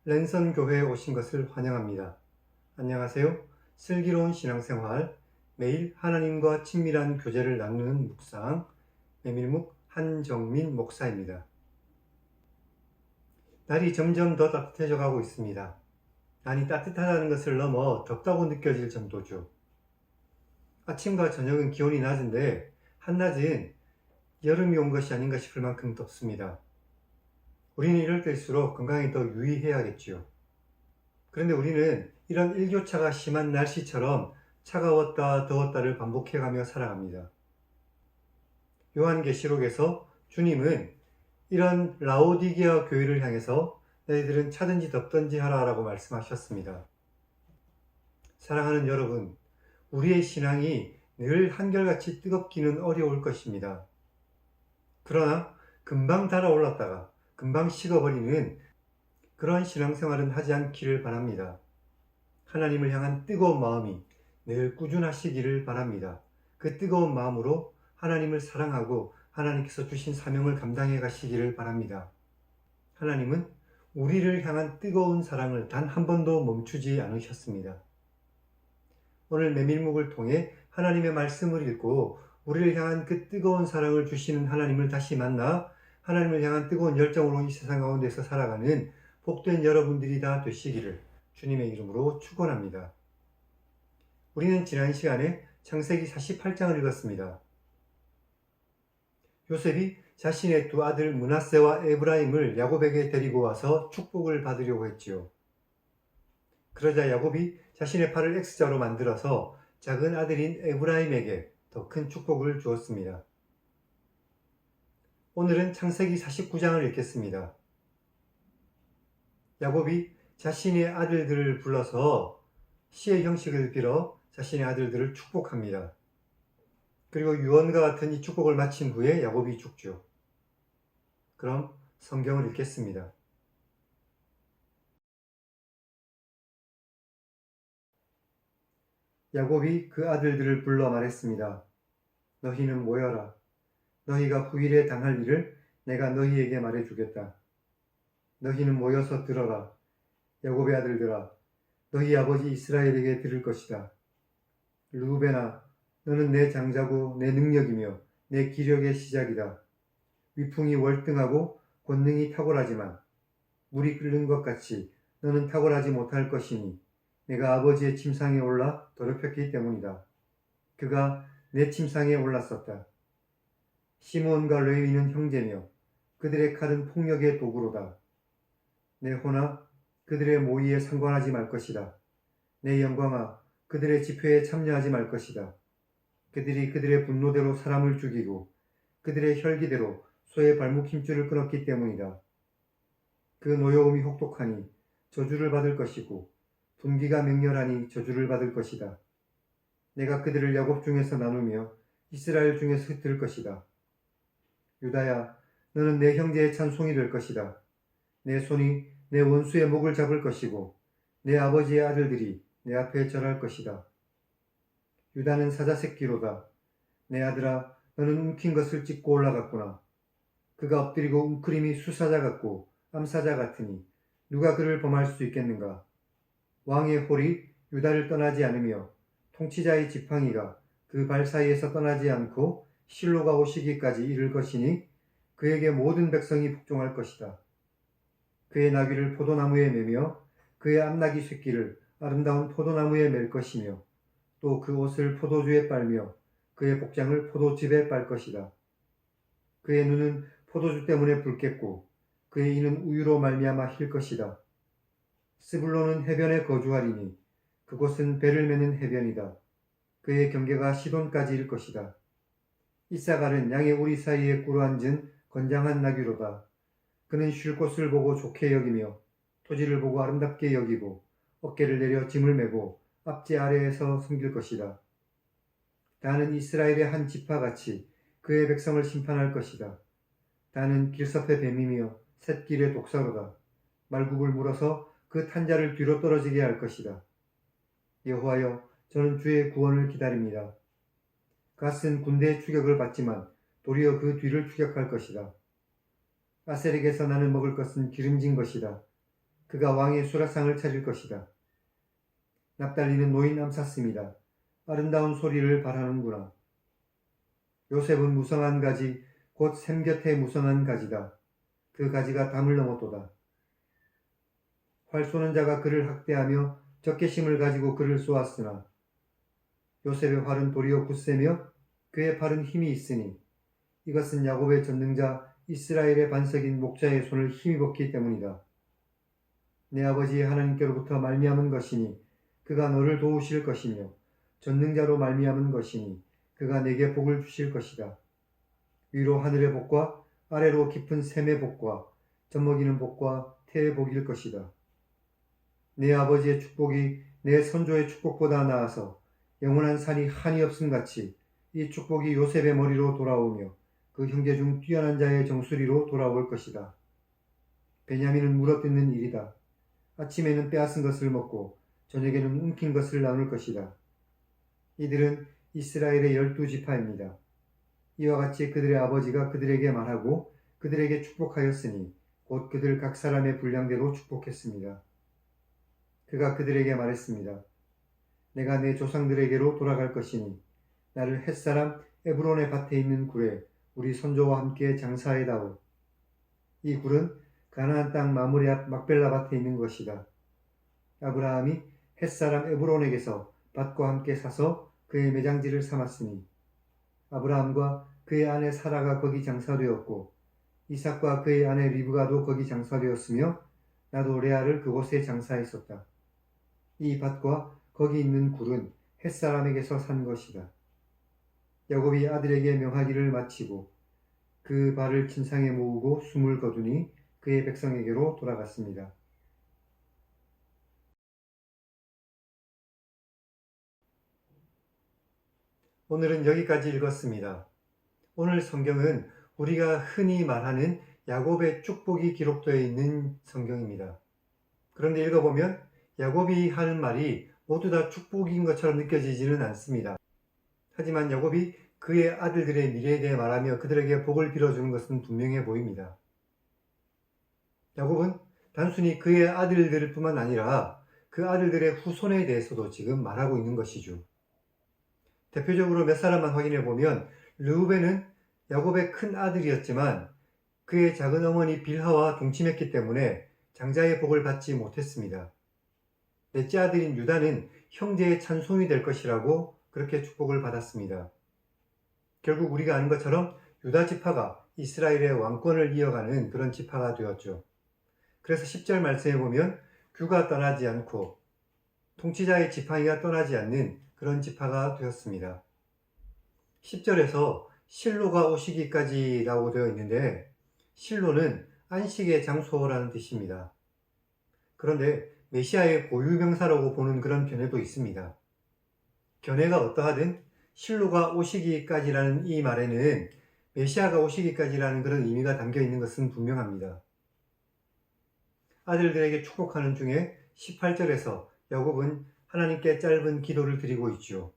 랜선 교회에 오신 것을 환영합니다. 안녕하세요. 슬기로운 신앙생활, 매일 하나님과 친밀한 교제를 나누는 묵상, 메밀묵 한정민 목사입니다. 날이 점점 더 따뜻해져 가고 있습니다. 날이 따뜻하다는 것을 넘어 덥다고 느껴질 정도죠. 아침과 저녁은 기온이 낮은데 한낮은 여름이 온 것이 아닌가 싶을 만큼 덥습니다. 우리는 이럴 때일수록 건강에 더 유의해야겠지요. 그런데 우리는 이런 일교차가 심한 날씨처럼 차가웠다 더웠다를 반복해가며 살아갑니다. 요한계시록에서 주님은 이런 라오디게아 교회를 향해서 너희들은 차든지 덥든지 하라 라고 말씀하셨습니다. 사랑하는 여러분, 우리의 신앙이 늘 한결같이 뜨겁기는 어려울 것입니다. 그러나 금방 달아올랐다가 금방 식어버리는 그런 신앙생활은 하지 않기를 바랍니다. 하나님을 향한 뜨거운 마음이 늘 꾸준하시기를 바랍니다. 그 뜨거운 마음으로 하나님을 사랑하고 하나님께서 주신 사명을 감당해 가시기를 바랍니다. 하나님은 우리를 향한 뜨거운 사랑을 단 한 번도 멈추지 않으셨습니다. 오늘 메밀묵을 통해 하나님의 말씀을 읽고 우리를 향한 그 뜨거운 사랑을 주시는 하나님을 다시 만나 하나님을 향한 뜨거운 열정으로 이 세상 가운데서 살아가는 복된 여러분들이 다 되시기를 주님의 이름으로 축원합니다. 우리는 지난 시간에 창세기 48장을 읽었습니다. 요셉이 자신의 두 아들 므낫세와 에브라임을 야곱에게 데리고 와서 축복을 받으려고 했지요. 그러자 야곱이 자신의 팔을 X자로 만들어서 작은 아들인 에브라임에게 더 큰 축복을 주었습니다. 오늘은 창세기 49장을 읽겠습니다. 야곱이 자신의 아들들을 불러서 시의 형식을 빌어 자신의 아들들을 축복합니다. 그리고 유언과 같은 이 축복을 마친 후에 야곱이 죽죠. 그럼 성경을 읽겠습니다. 야곱이 그 아들들을 불러 말했습니다. 너희는 모여라. 너희가 후일에 당할 일을 내가 너희에게 말해주겠다. 너희는 모여서 들어라. 야곱의 아들들아, 너희 아버지 이스라엘에게 들을 것이다. 르우벤아, 너는 내 장자고 내 능력이며 내 기력의 시작이다. 위풍이 월등하고 권능이 탁월하지만 물이 끓는 것 같이 너는 탁월하지 못할 것이니 내가 아버지의 침상에 올라 더럽혔기 때문이다. 그가 내 침상에 올랐었다. 시므온과 레위는 형제며 그들의 칼은 폭력의 도구로다. 내 호나 그들의 모의에 상관하지 말 것이다. 내 영광아 그들의 집회에 참여하지 말 것이다. 그들이 그들의 분노대로 사람을 죽이고 그들의 혈기대로 소의 발목 힘줄을 끊었기 때문이다. 그 노여움이 혹독하니 저주를 받을 것이고 분기가 맹렬하니 저주를 받을 것이다. 내가 그들을 야곱 중에서 나누며 이스라엘 중에서 흩을 것이다. 유다야, 너는 내 형제의 찬송이 될 것이다. 내 손이 내 원수의 목을 잡을 것이고 내 아버지의 아들들이 내 앞에 절할 것이다. 유다는 사자새끼로다. 내 아들아, 너는 움킨 것을 찢고 올라갔구나. 그가 엎드리고 웅크림이 수사자 같고 암사자 같으니 누가 그를 범할 수 있겠는가. 왕의 홀이 유다를 떠나지 않으며 통치자의 지팡이가 그 발 사이에서 떠나지 않고 실로가 오시기까지 이를 것이니 그에게 모든 백성이 복종할 것이다. 그의 나귀를 포도나무에 매며 그의 암나귀 새끼를 아름다운 포도나무에 맬 것이며 또 그 옷을 포도주에 빨며 그의 복장을 포도즙에 빨 것이다. 그의 눈은 포도주 때문에 붉겠고 그의 이는 우유로 말미암아 힐 것이다. 스불론은 해변에 거주하리니 그곳은 배를 매는 해변이다. 그의 경계가 시돈까지 일 것이다. 이사갈은 양의 우리 사이에 꿇어앉은 건장한 나귀로다. 그는 쉴 곳을 보고 좋게 여기며 토지를 보고 아름답게 여기고 어깨를 내려 짐을 메고 앞지 아래에서 숨길 것이다. 다는 이스라엘의 한 지파같이 그의 백성을 심판할 것이다. 다는 길섭의 뱀이며 샛길의 독사로다. 말굽을 물어서 그 탄자를 뒤로 떨어지게 할 것이다. 여호와여, 저는 주의 구원을 기다립니다. 갓은 군대의 추격을 받지만 도리어 그 뒤를 추격할 것이다. 아셀에게서 나는 먹을 것은 기름진 것이다. 그가 왕의 수라상을 차릴 것이다. 납달리는 노인 암쌌습니다. 아름다운 소리를 바라는구나. 요셉은 무성한 가지, 곧 샘 곁에 무성한 가지다. 그 가지가 담을 넘었도다. 활 쏘는 자가 그를 학대하며 적개심을 가지고 그를 쏘았으나 요셉의 활은 도리어 굳세며 그의 팔은 힘이 있으니 이것은 야곱의 전능자 이스라엘의 반석인 목자의 손을 힘입었기 때문이다. 내 아버지의 하나님께로부터 말미암은 것이니 그가 너를 도우실 것이며 전능자로 말미암은 것이니 그가 내게 복을 주실 것이다. 위로 하늘의 복과 아래로 깊은 샘의 복과 젖먹이는 복과 태의 복일 것이다. 내 아버지의 축복이 내 선조의 축복보다 나아서 영원한 산이 한이 없음 같이 이 축복이 요셉의 머리로 돌아오며 그 형제 중 뛰어난 자의 정수리로 돌아올 것이다. 베냐민은 물어뜯는 일이다. 아침에는 빼앗은 것을 먹고 저녁에는 움킨 것을 나눌 것이다. 이들은 이스라엘의 12지파입니다. 이와 같이 그들의 아버지가 그들에게 말하고 그들에게 축복하였으니 곧 그들 각 사람의 분량대로 축복했습니다. 그가 그들에게 말했습니다. 내가 내 조상들에게로 돌아갈 것이니 나를 햇사람 에브론의 밭에 있는 굴에 우리 선조와 함께 장사해다오. 이 굴은 가나안 땅 마므레 앞 막벨라 밭에 있는 것이다. 아브라함이 햇사람 에브론에게서 밭과 함께 사서 그의 매장지를 삼았으니 아브라함과 그의 아내 사라가 거기 장사되었고 이삭과 그의 아내 리브가도 거기 장사되었으며 나도 레아를 그곳에 장사했었다. 이 밭과 거기 있는 굴은 햇사람에게서 산 것이다. 야곱이 아들에게 명하기를 마치고 그 발을 침상에 모으고 숨을 거두니 그의 백성에게로 돌아갔습니다. 오늘은 여기까지 읽었습니다. 오늘 성경은 우리가 흔히 말하는 야곱의 축복이 기록되어 있는 성경입니다. 그런데 읽어보면 야곱이 하는 말이 모두 다 축복인 것처럼 느껴지지는 않습니다. 하지만 야곱이 그의 아들들의 미래에 대해 말하며 그들에게 복을 빌어주는 것은 분명해 보입니다. 야곱은 단순히 그의 아들들 뿐만 아니라 그 아들들의 후손에 대해서도 지금 말하고 있는 것이죠. 대표적으로 몇 사람만 확인해 보면 르우벤은 야곱의 큰 아들이었지만 그의 작은 어머니 빌하와 동침했기 때문에 장자의 복을 받지 못했습니다. 넷째 아들인 유다는 형제의 찬송이 될 것이라고 그렇게 축복을 받았습니다. 결국 우리가 아는 것처럼 유다 지파가 이스라엘의 왕권을 이어가는 그런 지파가 되었죠. 그래서 10절 말씀에 보면 규가 떠나지 않고 통치자의 지팡이가 떠나지 않는 그런 지파가 되었습니다. 10절에서 실로가 오시기까지라고 되어 있는데 실로는 안식의 장소라는 뜻입니다. 그런데 메시아의 고유명사라고 보는 그런 견해도 있습니다. 견해가 어떠하든 실로가 오시기까지라는 이 말에는 메시아가 오시기까지라는 그런 의미가 담겨 있는 것은 분명합니다. 아들들에게 축복하는 중에 18절에서 야곱은 하나님께 짧은 기도를 드리고 있죠.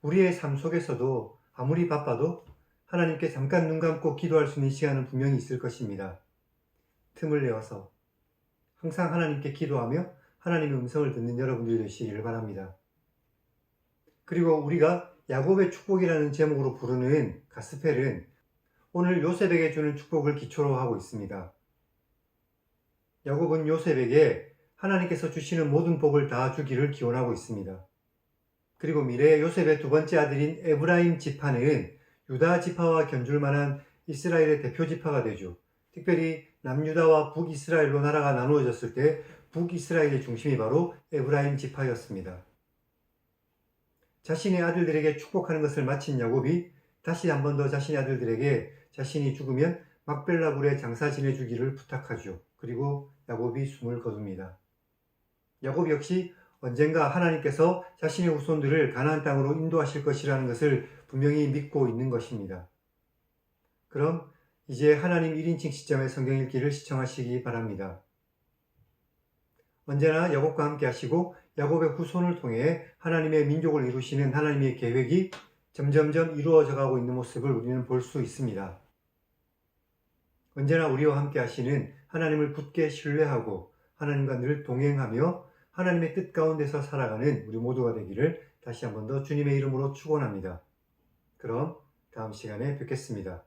우리의 삶 속에서도 아무리 바빠도 하나님께 잠깐 눈 감고 기도할 수 있는 시간은 분명히 있을 것입니다. 틈을 내어서 항상 하나님께 기도하며 하나님의 음성을 듣는 여러분들이 되시기를 바랍니다. 그리고 우리가 야곱의 축복이라는 제목으로 부르는 가스펠은 오늘 요셉에게 주는 축복을 기초로 하고 있습니다. 야곱은 요셉에게 하나님께서 주시는 모든 복을 다 주기를 기원하고 있습니다. 그리고 미래의 요셉의 두 번째 아들인 에브라임 지파는 유다 지파와 견줄 만한 이스라엘의 대표 지파가 되죠. 특별히 남유다와 북이스라엘로 나라가 나누어졌을 때 북이스라엘의 중심이 바로 에브라임 지파였습니다. 자신의 아들들에게 축복하는 것을 마친 야곱이 다시 한 번 더 자신의 아들들에게 자신이 죽으면 막벨라 굴에 장사 지내주기를 부탁하죠. 그리고 야곱이 숨을 거둡니다. 야곱 역시 언젠가 하나님께서 자신의 후손들을 가나안 땅으로 인도하실 것이라는 것을 분명히 믿고 있는 것입니다. 그럼 이제 하나님 1인칭 시점의 성경 읽기를 시청하시기 바랍니다. 언제나 야곱과 함께 하시고 야곱의 후손을 통해 하나님의 민족을 이루시는 하나님의 계획이 점점점 이루어져 가고 있는 모습을 우리는 볼 수 있습니다. 언제나 우리와 함께 하시는 하나님을 굳게 신뢰하고 하나님과 늘 동행하며 하나님의 뜻 가운데서 살아가는 우리 모두가 되기를 다시 한 번 더 주님의 이름으로 축원합니다. 그럼 다음 시간에 뵙겠습니다.